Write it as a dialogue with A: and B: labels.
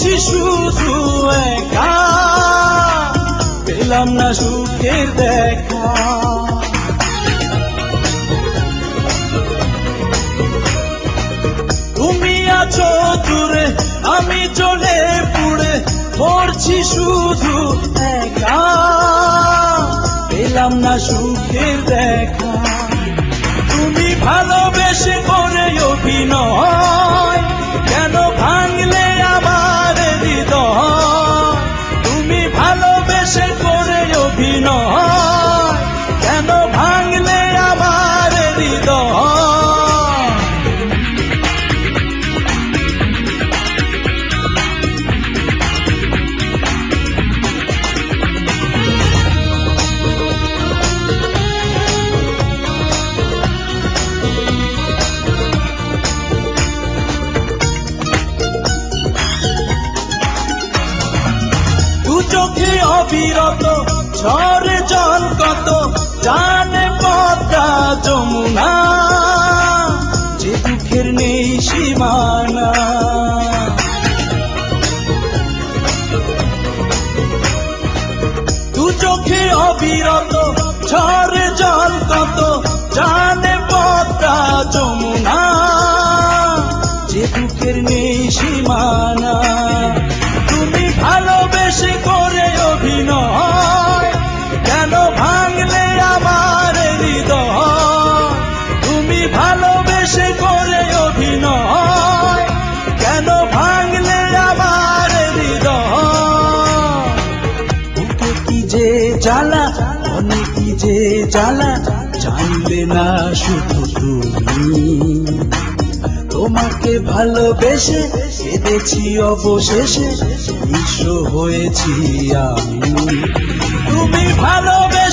A: মরছি শুধু একা, পেলাম না সুখের দেখা। তুমি আছো দূরে, আমি চলে পুড়ে মরছি শুধু একা, পেলাম না সুখের দেখা। তুমি ভালোবেসে করে অভিনয়, কেন ভাঙলে আমার হৃদয়? তুমি ভালোবেসে করে অভিনয়, কেন ভাঙলে আমার হৃদয়? চোখে অবিরত ঝরে জল কত, জানে পদ্মা যমুনা, যে দুঃখের নেই সীমানা। দু চোখে অবিরত ঝরে জল কত, জানে পদ্মা যমুনা, যে দুঃখের নেই সীমানা। তুমি ভালোবেসে করে অভিনয়, কেন ভাঙলে আমার হৃদয়? তুমি ভালোবেসে করে অভিনয়, কেন ভাঙলে আমার হৃদয়? বুকে কি যে জ্বালা, মনে কি যে জ্বালা, জানলে না শুধু তুমি। তোমাকে ভালোবেসে কেঁদেছি অবশেষে, নিঃস্ব হয়েছি আমি। তুমি ভালোবেসে